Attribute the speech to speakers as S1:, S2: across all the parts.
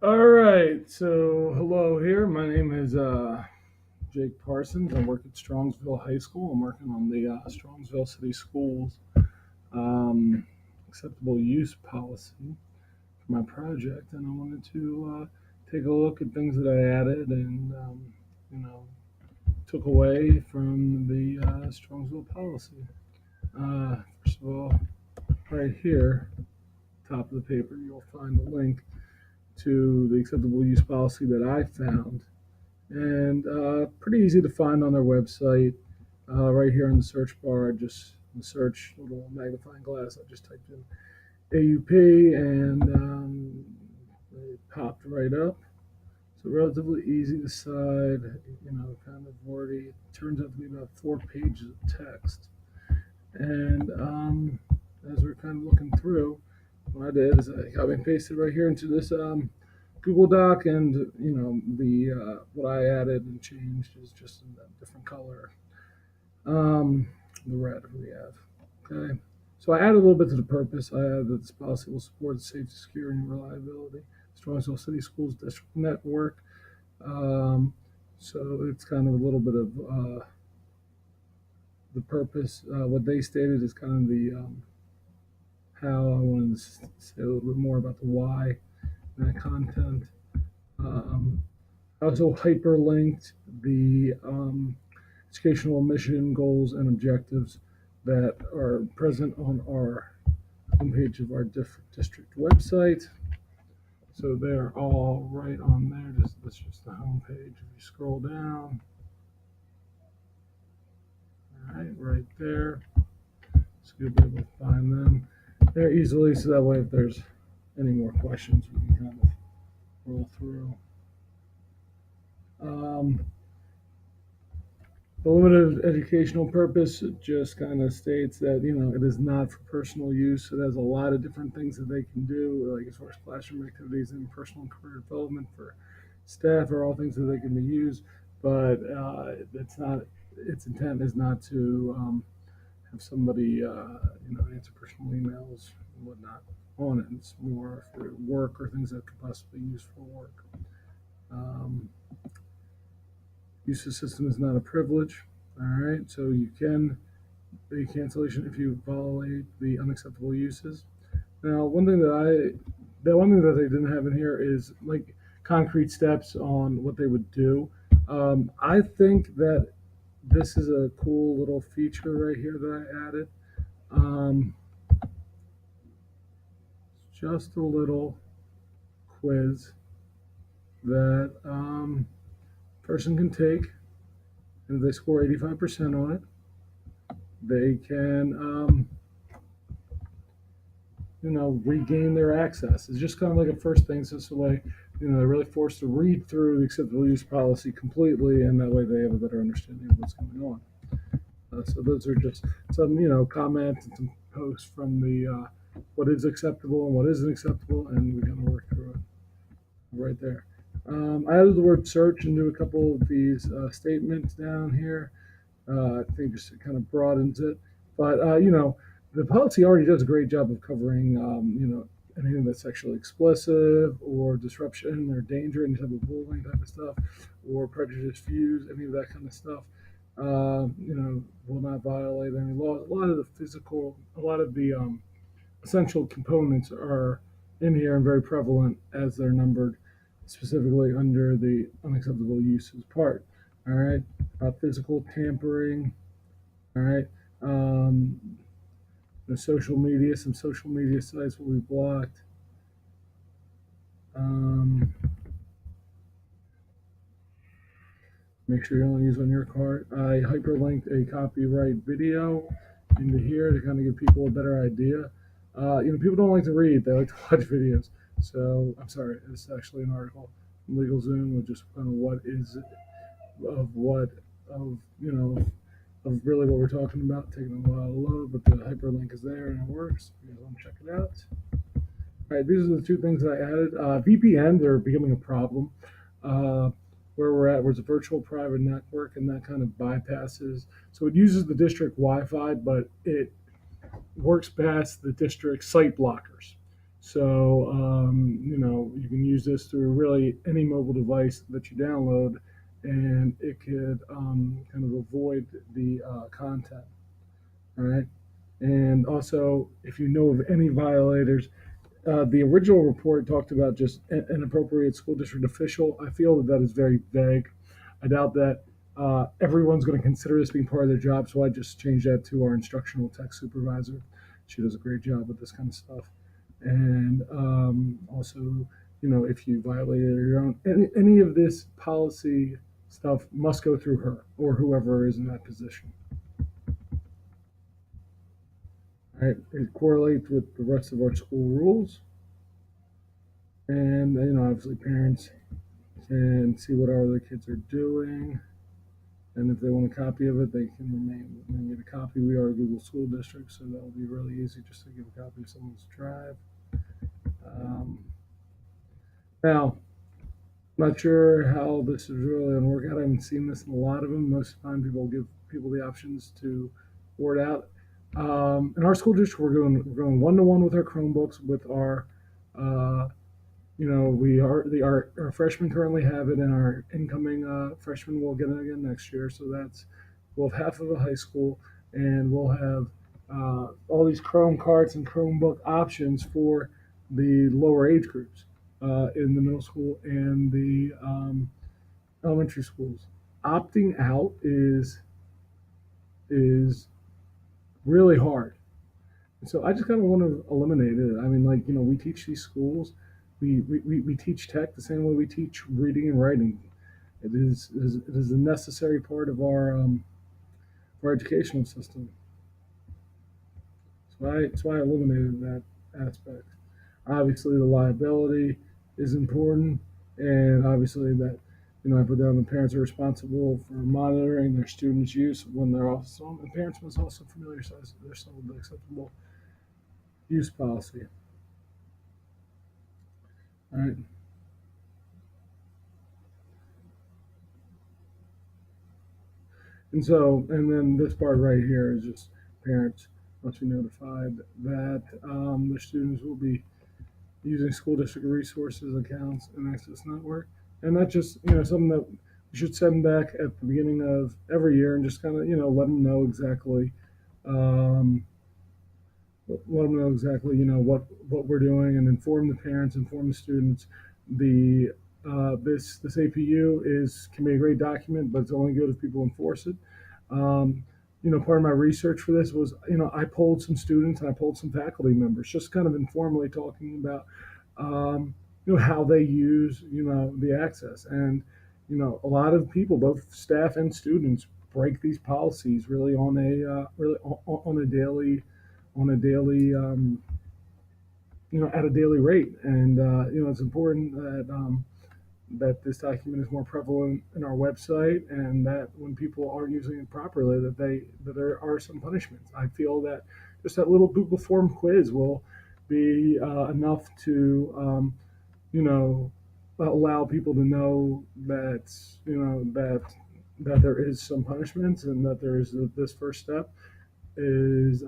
S1: All right, so hello here. My name is Jake Parsons. I work at Strongsville High School. I'm working on the Strongsville City Schools um, acceptable use policy for my project, and I wanted to take a look at things that I added and you know took away from the Strongsville policy. First of all, right here, top of the paper, you'll find a link to the acceptable use policy that I found and pretty easy to find on their website. Right here in the search bar, I just in the search little magnifying glass. I just typed in AUP and it popped right up. So relatively easy to decide, kind of wordy. It turns out to be about 4 pages of text. And as we're kind of looking through, what I did is I copy and pasted right here into this Google Doc, and the what I added and changed is just in a different color, the red we have. Okay, so I added a little bit to the purpose. I added that this policy will support the safety, security, and reliability, Strongsville City Schools District Network. Um, so it's kind of a little bit of the purpose. What they stated is kind of the how. I wanted to say a little bit more about the why and the content. Um, I also hyperlinked the educational mission, goals, and objectives that are present on our homepage of our district website. So they're all right on there. That's just the homepage. If you scroll down, all right there. So you'll be able to find them there easily. So that way, if there's any more questions, we can kind of roll through. Um, The limited educational purpose just kind of states that it is not for personal use. It has a lot of different things that they can do, like as far as classroom activities and personal and career development for staff, are all things that they can be used. But it's not. Its intent is not to have somebody answer personal emails and whatnot on it. It's more for work or things that could possibly be used for work. Um, Use of system is not a privilege. All right, so you can pay cancellation if you violate the unacceptable uses. Now, one thing that they didn't have in here is like concrete steps on what they would do. I think that this is a cool little feature right here that I added. Um, just a little quiz that person can take, and if they score 85% on it, they can regain their access. It's just kind of like a first thing. So it's the way, they're really forced to read through the acceptable use policy completely, and that way they have a better understanding of what's going on. So those are just some, comments and some posts from the what is acceptable and what isn't acceptable, and we're going to work through it right there. I added the word search into a couple of these statements down here. I think just it kind of broadens it. But the policy already does a great job of covering anything that's sexually explicit or disruption or danger, any type of bullying type of stuff, or prejudiced views, any of that kind of stuff. Will not violate any laws. A lot of the essential components are in here and very prevalent as they're numbered specifically under the unacceptable uses part. All right, physical tampering. All right, the social media. Some social media sites will be blocked. Um, Make sure you only use on your card. I hyperlinked a copyright video into here to kind of give people a better idea. People don't like to read; they like to watch videos. So I'm sorry, it's actually an article from LegalZoom with just kind of what is of what of of really what we're talking about. Taking a while to load, but the hyperlink is there and it works. If you guys want to check it out. All right, these are the two things I added. VPNs are becoming a problem. Uh, where we're at, where it's a virtual private network, and that kind of bypasses. So it uses the district Wi-Fi, but it works past the district site blockers. So, you can use this through really any mobile device that you download, and it could kind of avoid the content. All right. And also, if you know of any violators, the original report talked about just inappropriate school district official. I feel that that is very vague. I doubt that everyone's going to consider this being part of their job, so I just changed that to our instructional tech supervisor. She does a great job with this kind of stuff. And also, if you violated your own, any of this policy stuff must go through her or whoever is in that position. Right? It correlates with the rest of our school rules, and obviously parents can see what our other kids are doing, and if they want a copy of it, they can remain and get a copy. We are a Google School District, so that will be really easy just to give a copy of someone's drive. Um, Now, not sure how this is really going to work out. I haven't seen this in a lot of them. Most of the time, people give people the options to word out. In our school district, we're going one to one with our Chromebooks with our uh, we are our freshmen currently have it, and our incoming freshmen will get it again next year. So we'll have half of a high school, and we'll have all these Chrome carts and Chromebook options for the lower age groups in the middle school and the elementary schools. Opting out is really hard. So I just kind of want to eliminate it. I mean, like, we teach these schools, we teach tech the same way we teach reading and writing. It is a necessary part of our educational system. So I eliminated that aspect. Obviously, the liability is important, and obviously that I put down the parents are responsible for monitoring their students' use when they're also, and parents must also familiarize themselves with the acceptable use policy. All right. And then this part right here is just parents must be notified that their students will be using school district resources, accounts, and access network. And that's just, something that we should send back at the beginning of every year and just kind of, let them know exactly, um, what we're doing, and inform the parents, inform the students. The this APU is can be a great document, but it's only good if people enforce it. Um, Part of my research for this was, I polled some students and I polled some faculty members, just kind of informally talking about, how they use, the access. And, a lot of people, both staff and students, break these policies really on a daily, at a daily rate. And, it's important that this document is more prevalent in our website, and that when people aren't using it properly, that there are some punishments. I feel that just that little Google form quiz will be enough to you know allow people to know that there is some punishments, and that there is this first step is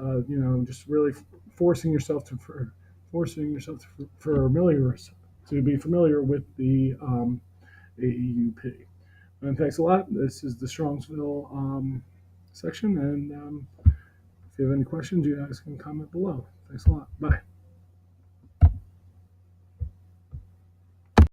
S1: just really forcing yourself to for, forcing yourself to, for familiar to be familiar with the AEUP. And thanks a lot. This is the Strongsville section. And if you have any questions, you guys can comment below. Thanks a lot. Bye.